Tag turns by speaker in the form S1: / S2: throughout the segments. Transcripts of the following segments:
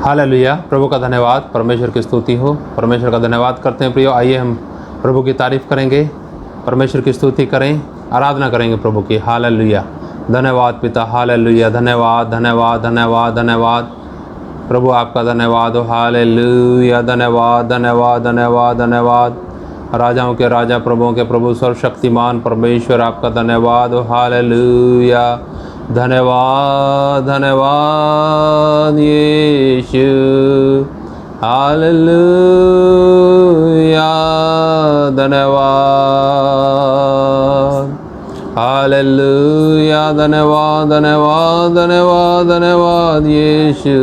S1: Hallelujah. प्रभु का धन्यवाद, परमेश्वर की स्तुति हो। परमेश्वर का धन्यवाद करते हैं प्रियो। आइए हम प्रभु की तारीफ़ करेंगे, परमेश्वर की स्तुति करें, आराधना करेंगे प्रभु की। हालेलुया। धन्यवाद पिता, हालेलुया। धन्यवाद धन्यवाद धन्यवाद धन्यवाद प्रभु, आपका धन्यवाद हो। हालेलुया। धन्यवाद धन्यवाद धन्यवाद धन्यवाद। राजाओं के राजा, प्रभुओं के प्रभु, सर्वशक्तिमान परमेश्वर, आपका धन्यवाद हो। हालेलुया। धन्यवाद धन्यवाद यीशु। हालेलुया। धन्यवाद हालेलुया। धन्यवाद धन्यवाद धन्यवाद धन्यवाद यीशु।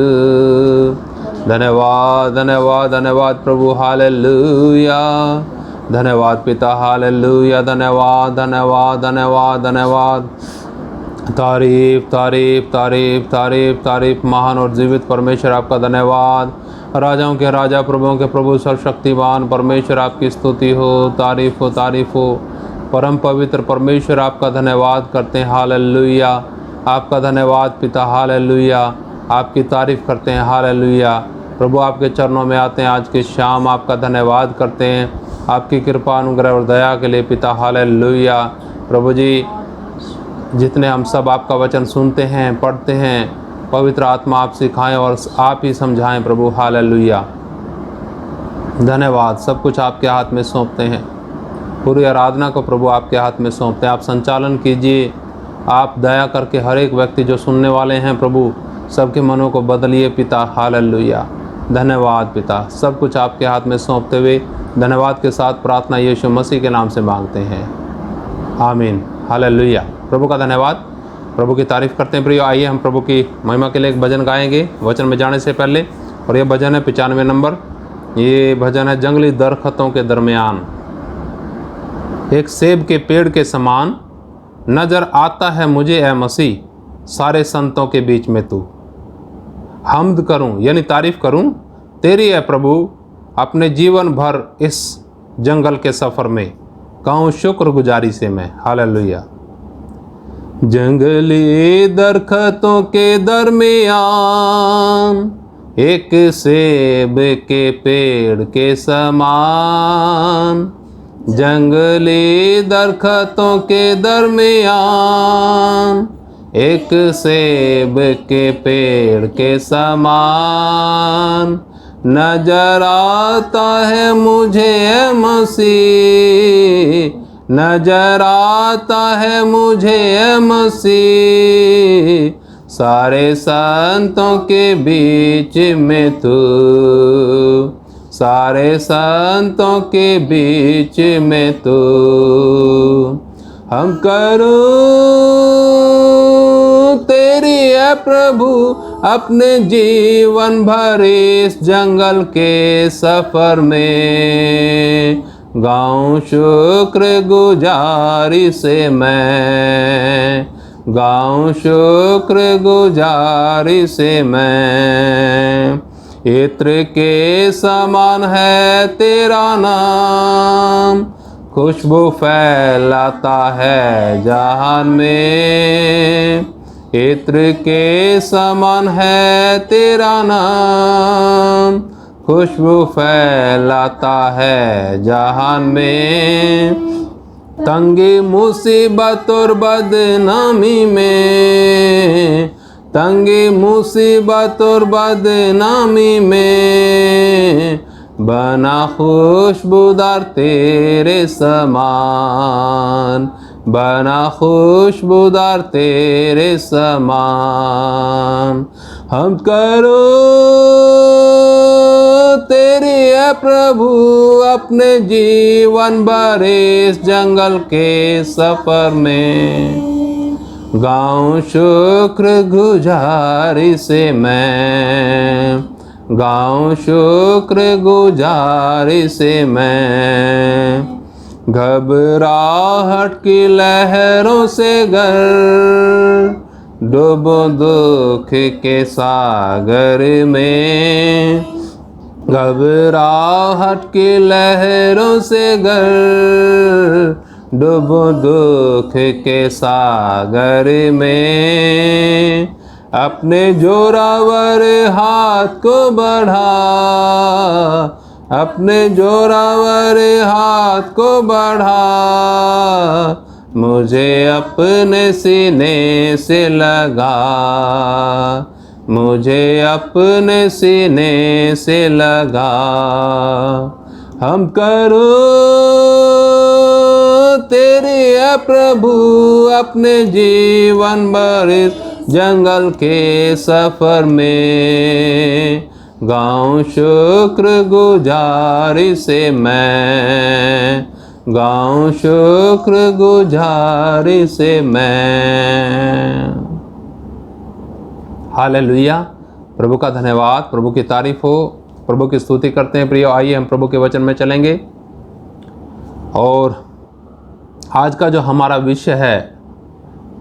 S1: धन्यवाद धन्यवाद धन्यवाद प्रभु। हालेलुया। धन्यवाद पिता। हालेलुया। धन्यवाद धन्यवाद धन्यवाद धन्यवाद। तारीफ तारीफ तारीफ तारीफ तारीफ। महान और जीवित परमेश्वर, आपका धन्यवाद। राजाओं के राजा, प्रभुओं के प्रभु, सर्वशक्तिमान परमेश्वर, आपकी स्तुति हो, तारीफ हो, तारीफ हो। परम पवित्र परमेश्वर, आपका धन्यवाद करते हैं। हालेलुया। आपका धन्यवाद पिता। हालेलुया। आपकी तारीफ करते हैं। हालेलुया। प्रभु, आपके चरणों में आते हैं आज की शाम, आपका धन्यवाद करते हैं आपकी कृपा, अनुग्रह और दया के लिए पिता। हालेलुया। प्रभु जी, जितने हम सब आपका वचन सुनते हैं, पढ़ते हैं, पवित्र आत्मा आप सिखाएं और आप ही समझाएं प्रभु। हालेलुया। धन्यवाद। सब कुछ आपके हाथ में सौंपते हैं, पूरी आराधना को प्रभु आपके हाथ में सौंपते हैं। आप संचालन कीजिए, आप दया करके हर एक व्यक्ति जो सुनने वाले हैं प्रभु, सबके मनों को बदलिए पिता। हालेलुया। धन्यवाद पिता। सब कुछ आपके हाथ में सौंपते हुए धन्यवाद के साथ प्रार्थना यीशु मसीह के नाम से मांगते हैं, आमीन। हालेलुया। प्रभु का धन्यवाद, प्रभु की तारीफ़ करते हैं प्रियो। आइए हम प्रभु की महिमा के लिए एक भजन गाएंगे वचन में जाने से पहले, और ये भजन है 95 नंबर। ये भजन है, जंगली दरख्तों के दरमियान एक सेब के पेड़ के समान नज़र आता है मुझे ए मसीह, सारे संतों के बीच में तू। हम्द करूं यानी तारीफ़ करूं तेरी है प्रभु, अपने जीवन भर इस जंगल के सफ़र में कहूँ शुक्रगुजारी से मैं। हालेलुया। जंगली दरख्तों के दरमियान एक सेब के पेड़ के समान, जंगली दरख्तों के दरमियान एक सेब के पेड़ के समान नजर आता है मुझे मसीह, नजर आता है मुझे मसीह, सारे संतों के बीच में तू, सारे संतों के बीच में तू। हम करूं तेरी है प्रभु अपने जीवन भर इस जंगल के सफ़र में, गाऊं शुक्र गुजारी से मैं, गाऊं शुक्र गुजारी से मैं। इत्र के समान है तेरा नाम, खुशबू फैलाता है जहान में। इत्र के समान है तेरा नाम, खुशबू फैलाता है जहान में। तंगी मुसीबत और बदनामी में, तंगी मुसीबत और बदनामी में बना खुशबूदार तेरे समान, बना खुशबूदार तेरे समान। हम करो तेरी है प्रभु अपने जीवन भर इस जंगल के सफ़र में, गाऊं शुक्र गुजारी से मैं, गाऊं शुक्र गुजारी से मैं। घबराहट की लहरों से गर डूबो दुख के सागर में, घबराहट की लहरों से गर डूबो दुख के सागर में। अपने जोरावर हाथ को बढ़ा, अपने जोरावर हाथ को बढ़ा, मुझे अपने सीने से लगा, मुझे अपने सीने से लगा। हम करो तेरे है प्रभु अपने जीवन भर इस जंगल के सफर में, गाऊं शुक्र गुजारी से मैं, गाऊं शुक्र गुजारी से मैं। हालेलुया, प्रभु का धन्यवाद, प्रभु की तारीफ हो, प्रभु की स्तुति करते हैं। प्रियो, आइए हम प्रभु के वचन में चलेंगे। और आज का जो हमारा विषय है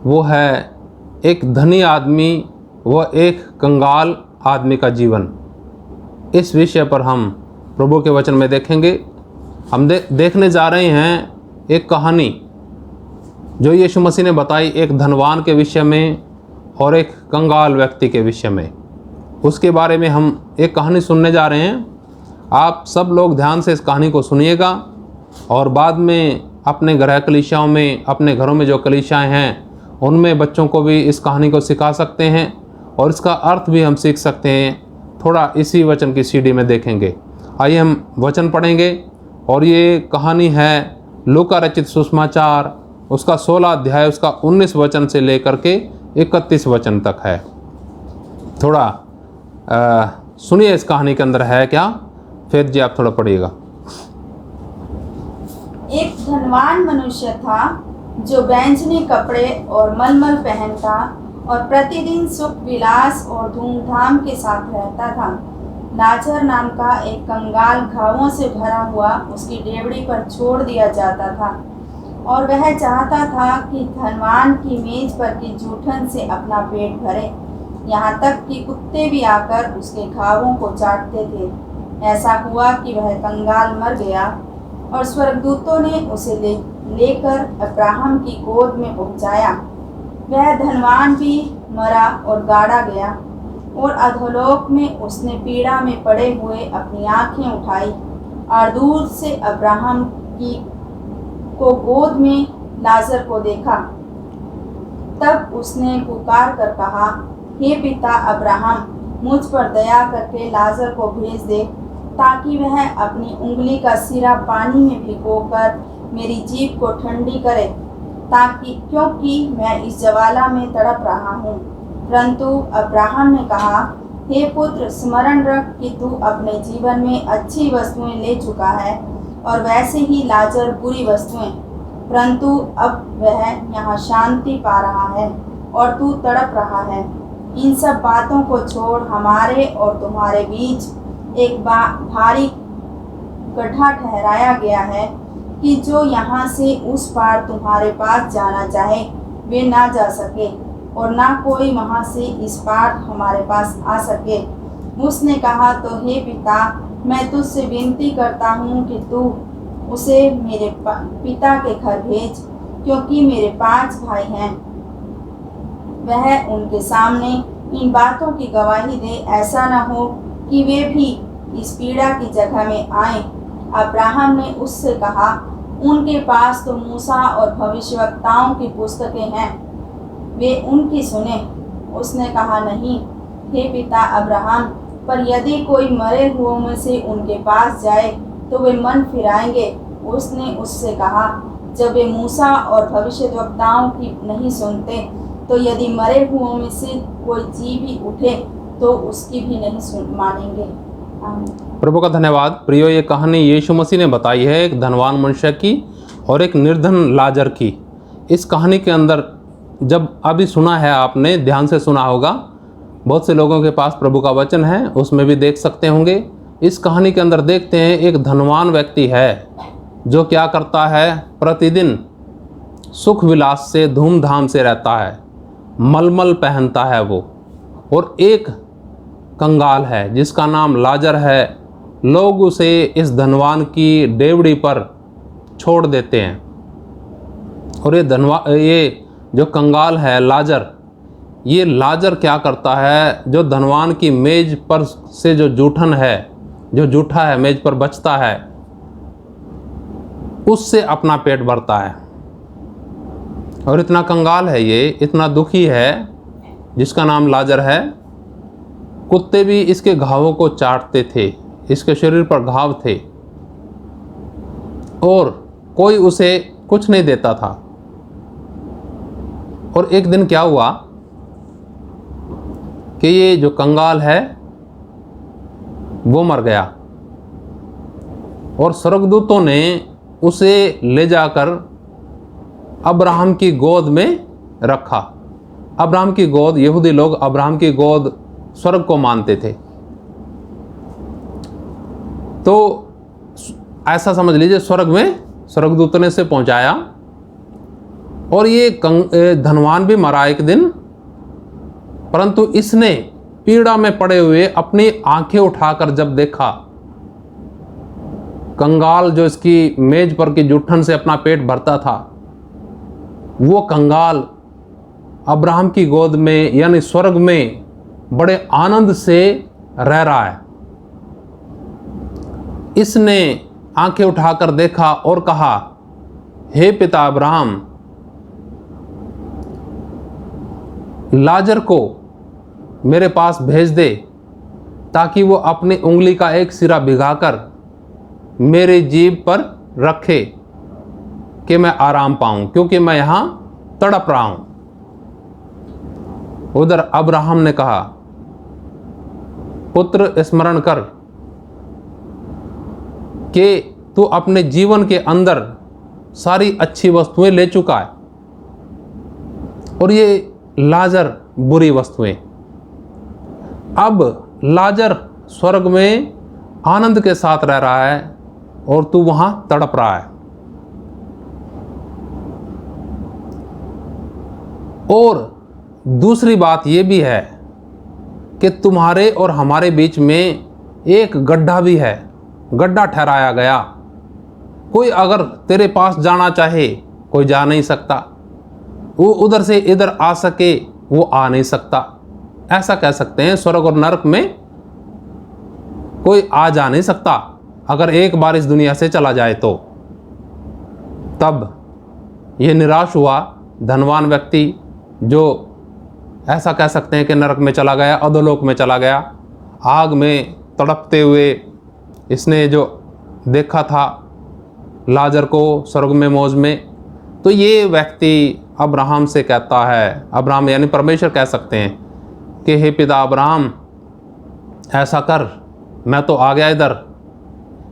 S1: वो है एक धनी आदमी व एक कंगाल आदमी का जीवन। इस विषय पर हम प्रभु के वचन में देखेंगे। हम देखने जा रहे हैं एक कहानी जो यीशु मसीह ने बताई, एक धनवान के विषय में और एक कंगाल व्यक्ति के विषय में। उसके बारे में हम एक कहानी सुनने जा रहे हैं। आप सब लोग ध्यान से इस कहानी को सुनिएगा और बाद में अपने गृह कलीसियाओं में, अपने घरों में जो कलीसियाएं हैं उनमें बच्चों को भी इस कहानी को सिखा सकते हैं और इसका अर्थ भी हम सीख सकते हैं। थोड़ा इसी वचन की सीढ़ी में देखेंगे। आइए हम वचन पढ़ेंगे। और ये कहानी है लूका रचित सुसमाचार, उसका 16 अध्याय, उसका 19 वचन से लेकर के 31 वचन तक है। थोड़ा सुनिए इस कहानी के अंदर है क्या। फिर जी आप थोड़ा पढ़िएगा।
S2: एक धनवान मनुष्य था जो बैंजनी कपड़े और मलमल पहनता और प्रतिदिन सुख विलास और धूमधाम के साथ रहता था। लाजर नाम का एक कंगाल घावों से भरा हुआ उसकी डेवड़ी पर छोड़ दिया जाता था और वह चाहता था कि धनवान की मेज पर की जूठन से अपना पेट भरे, यहाँ तक कि कुत्ते भी आकर उसके घावों को चाटते थे। ऐसा हुआ कि वह कंगाल मर गया और स्वर्गदूतों ने उसे लेकर अब्राहम की गोद में पहुंचाया। वह धनवान भी मरा और गाड़ा गया और अधोलोक में उसने पीड़ा में पड़े हुए अपनी आंखें उठाई और दूर से अब्राहम की को गोद में लाजर को देखा। तब उसने पुकार कर कहा, हे पिता अब्राहम, मुझ पर दया करके लाजर को भेज दे ताकि वह अपनी उंगली का सिरा पानी में भिगोकर मेरी जीभ को ठंडी करे, ताकि क्योंकि मैं इस ज्वाला में तड़प रहा हूँ। परंतु अब्राहम ने कहा, हे पुत्र, स्मरण रख कि तू अपने जीवन में अच्छी वस्तुएं ले चुका है और वैसे ही लाजर बुरी वस्तुएं, परंतु अब वह यहाँ शांति पा रहा है और तू तड़प रहा है। इन सब बातों को छोड़ हमारे और तुम्हारे बीच एक भारी गड्ढा ठहराया गया है कि जो यहाँ से उस पार तुम्हारे पास जाना चाहे वे ना जा सके और ना कोई वहाँ से इस पार हमारे पास आ सके। उसने कहा, तो हे पिता, मैं तुझसे विनती करता हूँ कि तू उसे मेरे पिता के घर भेज, क्योंकि मेरे 5 भाई हैं। वह उनके सामने इन बातों की गवाही दे, ऐसा न हो कि वे भी इस पीड़ा की जगह में आए। अब्राहम ने उससे कहा, उनके पास तो मूसा और भविष्यवक्ताओं की पुस्तकें हैं, वे उनकी सुने। उसने कहा, नहीं हे पिता अब्राहम, पर यदि कोई मरे हुओं में से उनके पास जाए तो वे मन फिराएंगे। उसने उससे कहा, जब वे मूसा और भविष्यवक्ताओं की नहीं सुनते तो यदि मरे हुओं में से कोई जी भी उठे तो उसकी भी नहीं मानेंगे।
S1: प्रभु का धन्यवाद। प्रियो, ये कहानी यीशु मसीह ने बताई है एक धनवान मनुष्य की और एक निर्धन लाजर की। इस कहानी के अंदर जब अभी सुना है, आपने ध्यान से सुना होगा, बहुत से लोगों के पास प्रभु का वचन है, उसमें भी देख सकते होंगे। इस कहानी के अंदर देखते हैं एक धनवान व्यक्ति है जो क्या करता है, प्रतिदिन सुख विलास से धूमधाम से रहता है, मलमल पहनता है वो, और एक कंगाल है जिसका नाम लाजर है। लोग उसे इस धनवान की डेवड़ी पर छोड़ देते हैं। और ये जो कंगाल है लाजर, ये लाजर क्या करता है, जो धनवान की मेज पर से जो जूठन है, जो जूठा है मेज पर बचता है, उससे अपना पेट भरता है। और इतना कंगाल है ये, इतना दुखी है, जिसका नाम लाजर है। कुत्ते भी इसके घावों को चाटते थे, इसके शरीर पर घाव थे, और कोई उसे कुछ नहीं देता था। और एक दिन क्या हुआ कि ये जो कंगाल है वो मर गया, और स्वर्गदूतों ने उसे ले जाकर अब्राहम की गोद में रखा। अब्राहम की गोद, यहूदी लोग अब्राहम की गोद स्वर्ग को मानते थे। तो ऐसा समझ लीजिए, स्वर्ग में स्वर्गदूतों ने इसे पहुंचाया। और ये धनवान भी मरा एक दिन, परंतु इसने पीड़ा में पड़े हुए अपनी आंखें उठाकर जब देखा, कंगाल जो इसकी मेज पर की जूठन से अपना पेट भरता था, वो कंगाल अब्राहम की गोद में यानी स्वर्ग में बड़े आनंद से रह रहा है। इसने आंखें उठाकर देखा और कहा, हे पिता अब्राहम, लाजर को मेरे पास भेज दे, ताकि वो अपनी उंगली का एक सिरा भिगाकर मेरे जीभ पर रखे कि मैं आराम पाऊं, क्योंकि मैं यहां तड़प रहा हूं। उधर अब्राहम ने कहा, पुत्र स्मरण कर कि तू अपने जीवन के अंदर सारी अच्छी वस्तुएं ले चुका है, और ये लाजर बुरी वस्तुएं। अब लाजर स्वर्ग में आनंद के साथ रह रहा है और तू वहां तड़प रहा है। और दूसरी बात यह भी है कि तुम्हारे और हमारे बीच में एक गड्ढा भी है, गड्ढा ठहराया गया। कोई अगर तेरे पास जाना चाहे, कोई जा नहीं सकता। वो उधर से इधर आ सके, वो आ नहीं सकता। ऐसा कह सकते हैं, स्वर्ग और नरक में कोई आ जा नहीं सकता। अगर एक बार इस दुनिया से चला जाए तो तब ये निराश हुआ धनवान व्यक्ति, जो ऐसा कह सकते हैं कि नरक में चला गया, अधोलोक में चला गया, आग में तड़पते हुए इसने जो देखा था लाजर को स्वर्ग में मौज में। तो ये व्यक्ति अब्राहम से कहता है, अब्राहम यानी परमेश्वर कह सकते हैं कि हे पिता अब्राहम, ऐसा कर, मैं तो आ गया इधर,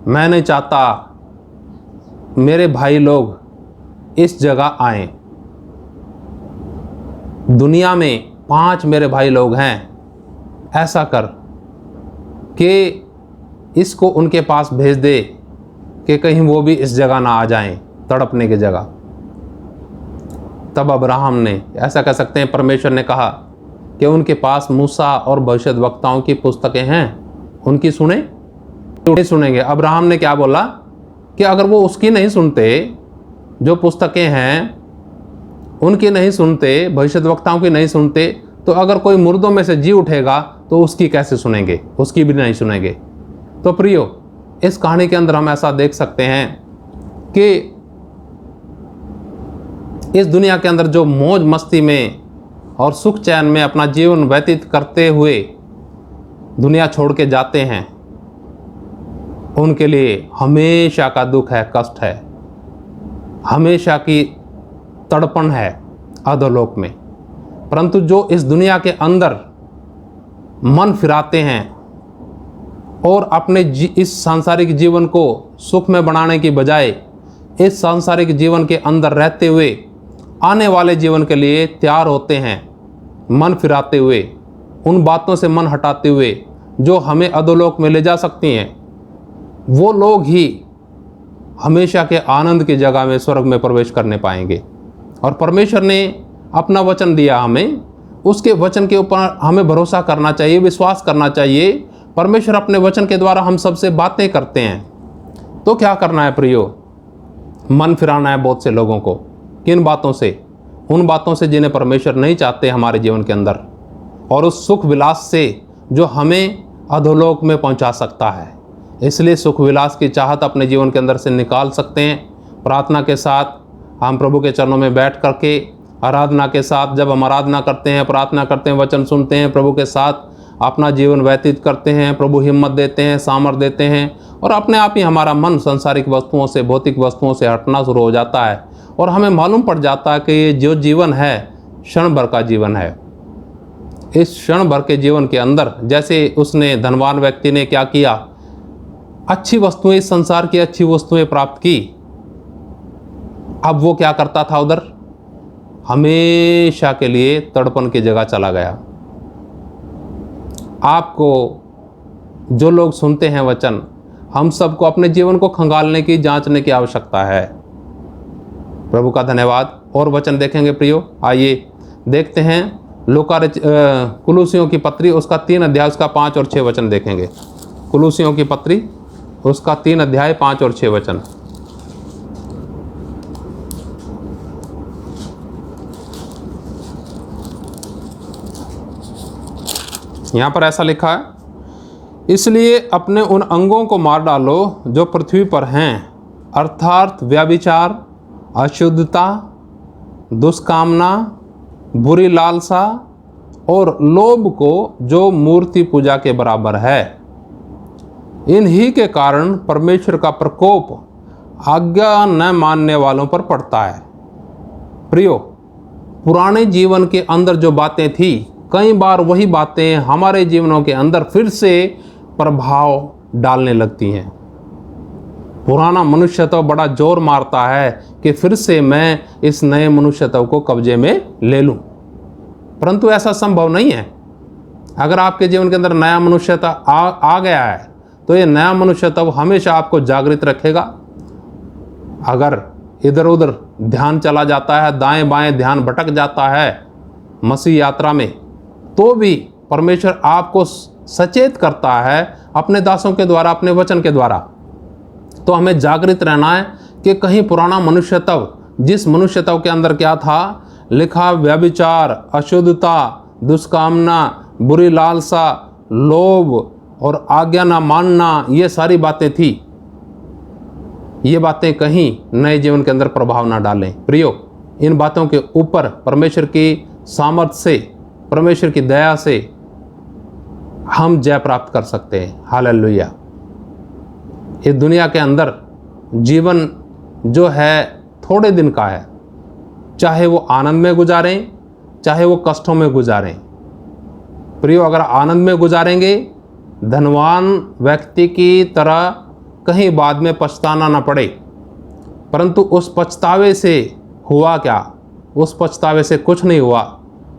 S1: मैं नहीं चाहता मेरे भाई लोग इस जगह आएं। दुनिया में 5 मेरे भाई लोग हैं, ऐसा कर कि इसको उनके पास भेज दे कि कहीं वो भी इस जगह ना आ जाएं, तड़पने की जगह। तब अब्राहम ने, ऐसा कह सकते हैं परमेश्वर ने कहा कि उनके पास मूसा और भविष्यद्वक्ताओं की पुस्तकें हैं, उनकी सुने, नहीं सुनेंगे। अब्राहम ने क्या बोला कि अगर वो उसकी नहीं सुनते, जो पुस्तकें हैं उनकी नहीं सुनते, भविष्यद्वक्ताओं की नहीं सुनते, तो अगर कोई मुर्दों में से जी उठेगा तो उसकी कैसे सुनेंगे, उसकी भी नहीं सुनेंगे। तो प्रियो, इस कहानी के अंदर हम ऐसा देख सकते हैं कि इस दुनिया के अंदर जो मौज मस्ती में और सुख चैन में अपना जीवन व्यतीत करते हुए दुनिया छोड़ के जाते हैं, उनके लिए हमेशा का दुख है, कष्ट है, हमेशा की तड़पण है अधोलोक में। परंतु जो इस दुनिया के अंदर मन फिराते हैं और अपने इस सांसारिक जीवन को सुख में बनाने की बजाय इस सांसारिक जीवन के अंदर रहते हुए आने वाले जीवन के लिए तैयार होते हैं, मन फिराते हुए, उन बातों से मन हटाते हुए जो हमें अधोलोक में ले जा सकती हैं, वो लोग ही हमेशा के आनंद की जगह में स्वर्ग में प्रवेश करने पाएंगे। और परमेश्वर ने अपना वचन दिया हमें, उसके वचन के ऊपर हमें भरोसा करना चाहिए, विश्वास करना चाहिए। परमेश्वर अपने वचन के द्वारा हम सबसे बातें करते हैं। तो क्या करना है प्रियो? मन फिराना है बहुत से लोगों को। किन बातों से? उन बातों से जिन्हें परमेश्वर नहीं चाहते हमारे जीवन के अंदर, और उस सुख विलास से जो हमें अधोलोक में पहुंचा सकता है। इसलिए सुख विलास की चाहत अपने जीवन के अंदर से निकाल सकते हैं प्रार्थना के साथ। हम प्रभु के चरणों में बैठ करके आराधना के साथ, जब हम आराधना करते हैं, प्रार्थना करते हैं, वचन सुनते हैं, प्रभु के साथ अपना जीवन व्यतीत करते हैं, प्रभु हिम्मत देते हैं, सामर्थ देते हैं, और अपने आप ही हमारा मन सांसारिक वस्तुओं से, भौतिक वस्तुओं से हटना शुरू हो जाता है, और हमें मालूम पड़ जाता है कि ये जो जीवन है क्षण भर का जीवन है। इस क्षण भर के जीवन के अंदर, जैसे उसने धनवान व्यक्ति ने क्या किया, अच्छी वस्तुएं, इस संसार की अच्छी वस्तुएं प्राप्त की। अब वो क्या करता था, उधर हमेशा के लिए तड़पन की जगह चला गया। आपको जो लोग सुनते हैं वचन, हम सबको अपने जीवन को खंगालने की, जांचने की आवश्यकता है। प्रभु का धन्यवाद। और वचन देखेंगे प्रियो। आइए देखते हैं कुलुसियों की पत्री, उसका 3 अध्याय, उसका 5 और 6 वचन देखेंगे। कुलुसियों की पत्री, उसका 3 अध्याय 5 और 6 वचन। यहाँ पर ऐसा लिखा है, इसलिए अपने उन अंगों को मार डालो जो पृथ्वी पर हैं, अर्थात व्यभिचार, अशुद्धता, दुष्कामना, बुरी लालसा और लोभ को, जो मूर्ति पूजा के बराबर है। इन्हीं के कारण परमेश्वर का प्रकोप आज्ञा न मानने वालों पर पड़ता है। प्रियो, पुराने जीवन के अंदर जो बातें थी, कई बार वही बातें हमारे जीवनों के अंदर फिर से प्रभाव डालने लगती हैं। पुराना मनुष्यत्व बड़ा जोर मारता है कि फिर से मैं इस नए मनुष्यत्व को कब्जे में ले लूं, परंतु ऐसा संभव नहीं है। अगर आपके जीवन के अंदर नया मनुष्यत्व आ गया है, तो ये नया मनुष्यत्व हमेशा आपको जागृत रखेगा। अगर इधर उधर ध्यान चला जाता है, दाएं बाएं ध्यान भटक जाता है मसीह यात्रा में, तो भी परमेश्वर आपको सचेत करता है अपने दासों के द्वारा, अपने वचन के द्वारा। तो हमें जागृत रहना है कि कहीं पुराना मनुष्यत्व, जिस मनुष्यत्व के अंदर क्या था लिखा, व्यभिचार, अशुद्धता, दुष्कामना, बुरी लालसा, लोभ और आज्ञा ना मानना, ये सारी बातें थी, ये बातें कहीं नए जीवन के अंदर प्रभाव ना डालें। प्रियो, इन बातों के ऊपर परमेश्वर की सामर्थ से, परमेश्वर की दया से हम जय प्राप्त कर सकते हैं। हालेलुया। इस दुनिया के अंदर जीवन जो है थोड़े दिन का है, चाहे वो आनंद में गुजारें, चाहे वो कष्टों में गुजारें। प्रियो, अगर आनंद में गुजारेंगे, धनवान व्यक्ति की तरह कहीं बाद में पछताना ना पड़े, परंतु उस पछतावे से हुआ क्या? उस पछतावे से कुछ नहीं हुआ,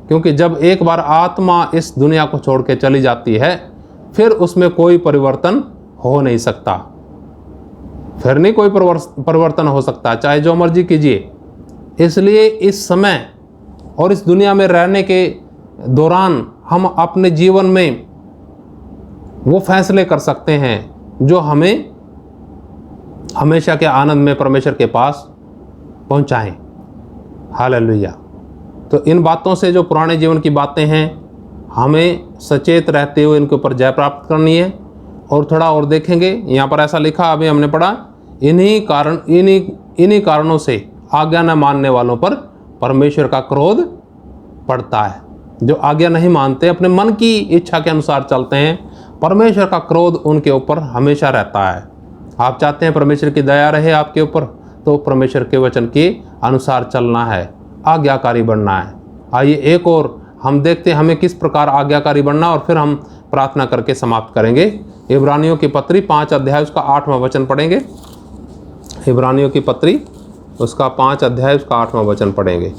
S1: क्योंकि जब एक बार आत्मा इस दुनिया को छोड़ के चली जाती है, फिर उसमें कोई परिवर्तन हो नहीं सकता। फिर नहीं कोई परिवर्तन हो सकता, चाहे जो मर्जी कीजिए। इसलिए इस समय और इस दुनिया में रहने के दौरान हम अपने जीवन में वो फैसले कर सकते हैं जो हमें हमेशा के आनंद में परमेश्वर के पास पहुंचाएं। हालेलुया। तो इन बातों से, जो पुराने जीवन की बातें हैं, हमें सचेत रहते हुए इनके ऊपर जय प्राप्त करनी है। और थोड़ा और देखेंगे, यहाँ पर ऐसा लिखा, अभी हमने पढ़ा, इन्हीं कारणों से आज्ञा न मानने वालों पर परमेश्वर का क्रोध पड़ता है। जो आज्ञा नहीं मानते, अपने मन की इच्छा के अनुसार चलते हैं, परमेश्वर का क्रोध उनके ऊपर हमेशा रहता है। आप चाहते हैं परमेश्वर की दया रहे आपके ऊपर, तो परमेश्वर के वचन के अनुसार चलना है, आज्ञाकारी बनना है। आइए एक और हम देखते हैं हमें किस प्रकार आज्ञाकारी बनना, और फिर हम प्रार्थना करके समाप्त करेंगे। इब्रानियों की पत्री 5 अध्याय उसका 8वां वचन पढ़ेंगे। इब्रानियों की पत्री उसका 5 अध्याय उसका 8वां वचन पढ़ेंगे।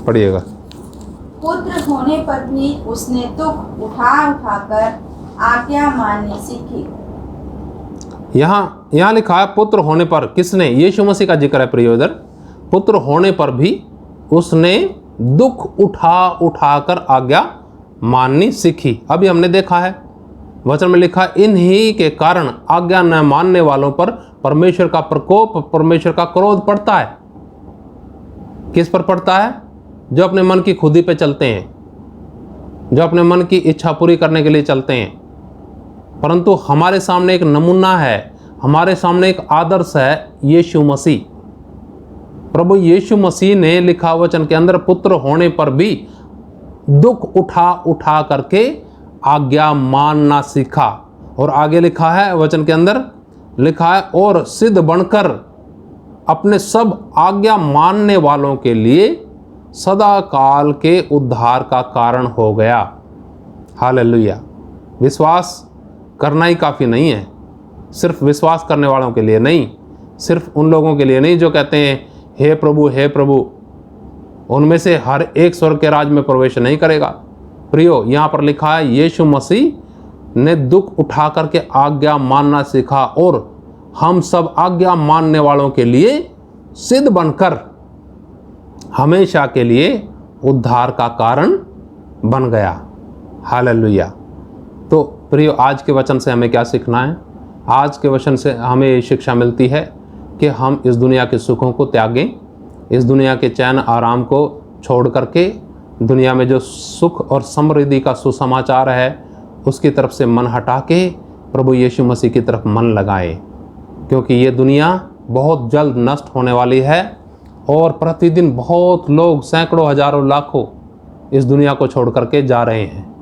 S1: पढ़िएगा।
S2: पुत्र होने पर भी उसने दुख उठा उठाकर आज्ञा माननी सीखी।
S1: यहाँ लिखा है पुत्र होने पर, किसने? यीशु मसीह का जिक्र है प्रियो। इधर पुत्र होने पर भी उसने दुख उठाकर आज्ञा माननी सीखी। अभी हमने देखा है वचन में लिखा, इन्हीं के कारण आज्ञा न मानने वालों पर परमेश्वर का प्रकोप, परमेश्वर का क्रोध पड़ता है। किस पर पड़ता है? जो अपने मन की खुदी पे चलते हैं, जो अपने मन की इच्छा पूरी करने के लिए चलते हैं। परंतु हमारे सामने एक नमूना है, हमारे सामने एक आदर्श है, यीशु मसीह। प्रभु यीशु मसीह ने लिखा वचन के अंदर पुत्र होने पर भी दुख उठा उठा करके आज्ञा मानना सीखा। और आगे लिखा है वचन के अंदर, लिखा है और सिद्ध बनकर अपने सब आज्ञा मानने वालों के लिए सदा काल के उद्धार का कारण हो गया। हालेलुया। विश्वास करना ही काफ़ी नहीं है, सिर्फ विश्वास करने वालों के लिए नहीं, सिर्फ उन लोगों के लिए नहीं जो कहते हैं हे प्रभु हे प्रभु, उनमें से हर एक स्वर्ग के राज में प्रवेश नहीं करेगा। प्रियो, यहाँ पर लिखा है यीशु मसीह ने दुख उठा करके आज्ञा मानना सीखा और हम सब आज्ञा मानने वालों के लिए सिद्ध बनकर हमेशा के लिए उद्धार का कारण बन गया। हालेलुया। तो प्रियो, आज के वचन से हमें क्या सीखना है? आज के वचन से हमें ये शिक्षा मिलती है कि हम इस दुनिया के सुखों को त्यागें, इस दुनिया के चैन आराम को छोड़ करके दुनिया में जो सुख और समृद्धि का सुसमाचार है उसकी तरफ से मन हटा के प्रभु यीशु मसीह की तरफ मन लगाएं, क्योंकि ये दुनिया बहुत जल्द नष्ट होने वाली है और प्रतिदिन बहुत लोग, सैकड़ों हजारों लाखों इस दुनिया को छोड़ करके जा रहे हैं।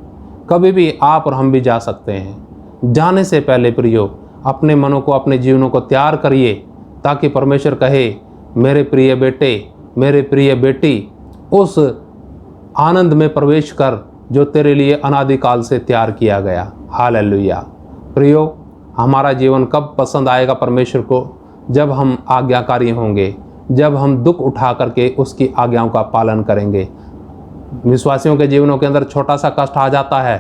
S1: कभी भी आप और हम भी जा सकते हैं। जाने से पहले प्रियो, अपने मनों को, अपने जीवनों को तैयार करिए ताकि परमेश्वर कहे मेरे प्रिय बेटे, मेरे प्रिय बेटी, उस आनंद में प्रवेश कर जो तेरे लिए अनादिकाल से तैयार किया गया। हालेलुया। प्रियो, हमारा जीवन कब पसंद आएगा परमेश्वर को? जब हम आज्ञाकारी होंगे, जब हम दुख उठा करके उसकी आज्ञाओं का पालन करेंगे। विश्वासियों के जीवनों के अंदर छोटा सा कष्ट आ जाता है,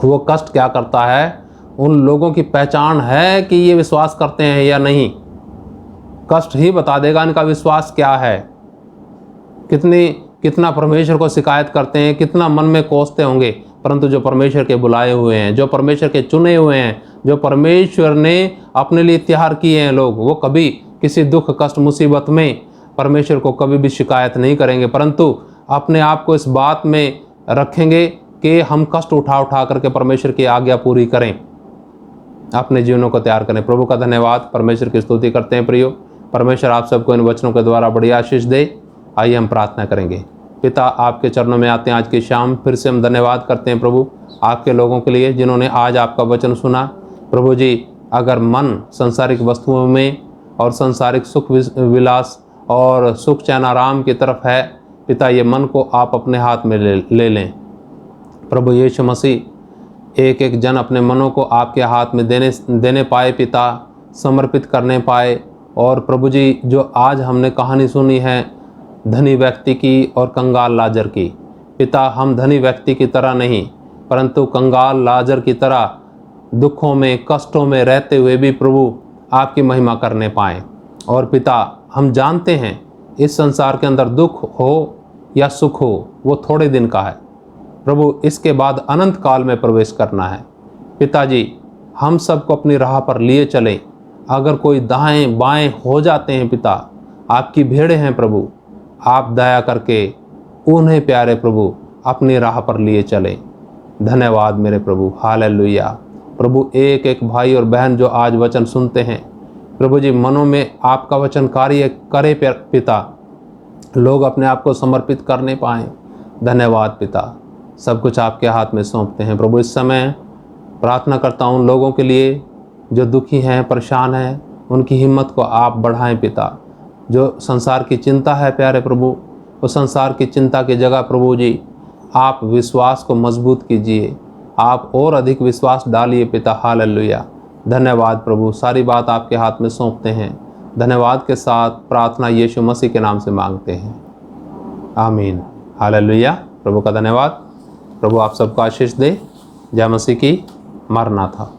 S1: वो कष्ट क्या करता है? उन लोगों की पहचान है कि ये विश्वास करते हैं या नहीं। कष्ट ही बता देगा इनका विश्वास क्या है। कितना परमेश्वर को शिकायत करते हैं, कितना मन में कोसते होंगे, परंतु जो परमेश्वर के बुलाए हुए हैं, जो परमेश्वर के चुने हुए हैं, जो परमेश्वर ने अपने लिए तैयार किए हैं लोग, वो कभी किसी दुख कष्ट मुसीबत में परमेश्वर को कभी भी शिकायत नहीं करेंगे, परंतु अपने आप को इस बात में रखेंगे कि हम कष्ट उठा उठा करके परमेश्वर की आज्ञा पूरी करें, अपने जीवनों को तैयार करें। प्रभु का धन्यवाद, परमेश्वर की स्तुति करते हैं। प्रियो, परमेश्वर आप सबको इन वचनों के द्वारा बड़ी आशीष दे। आइए हम प्रार्थना करेंगे। पिता, आपके चरणों में आते हैं आज की शाम, फिर से हम धन्यवाद करते हैं प्रभु आपके लोगों के लिए जिन्होंने आज आपका वचन सुना। प्रभु जी, अगर मन संसारिक वस्तुओं में और संसारिक सुख विलास और सुख चैन आराम की तरफ है, पिता ये मन को आप अपने हाथ में ले लें। प्रभु यीशु मसीह, एक एक जन अपने मनों को आपके हाथ में देने पाए पिता, समर्पित करने पाए। और प्रभु जी, जो आज हमने कहानी सुनी है धनी व्यक्ति की और कंगाल लाजर की, पिता हम धनी व्यक्ति की तरह नहीं परंतु कंगाल लाजर की तरह दुखों में कष्टों में रहते हुए भी प्रभु आपकी महिमा करने पाएँ। और पिता, हम जानते हैं इस संसार के अंदर दुख हो या सुख हो वो थोड़े दिन का है प्रभु, इसके बाद अनंत काल में प्रवेश करना है। पिताजी, हम सबको अपनी राह पर लिए चलें। अगर कोई दाएं बाएं हो जाते हैं पिता, आपकी भेड़ें हैं प्रभु, आप दया करके उन्हें प्यारे प्रभु अपनी राह पर लिए चलें। धन्यवाद मेरे प्रभु। हालेलुया। प्रभु, एक एक भाई और बहन जो आज वचन सुनते हैं प्रभु जी, मनों में आपका वचन कार्य करे पिता, लोग अपने आप को समर्पित करने पाएँ। धन्यवाद पिता, सब कुछ आपके हाथ में सौंपते हैं प्रभु। इस समय प्रार्थना करता हूँ लोगों के लिए जो दुखी हैं, परेशान हैं, उनकी हिम्मत को आप बढ़ाएं पिता। जो संसार की चिंता है प्यारे प्रभु, उस संसार की चिंता की जगह प्रभु जी आप विश्वास को मजबूत कीजिए, आप और अधिक विश्वास डालिए पिता। हालेलुया। धन्यवाद प्रभु, सारी बात आपके हाथ में सौंपते हैं। धन्यवाद के साथ प्रार्थना यीशु मसीह के नाम से मांगते हैं, आमीन। हालेलुया। प्रभु का धन्यवाद। प्रभु आप सबको आशीष दे। जय मसीह की। मरना था।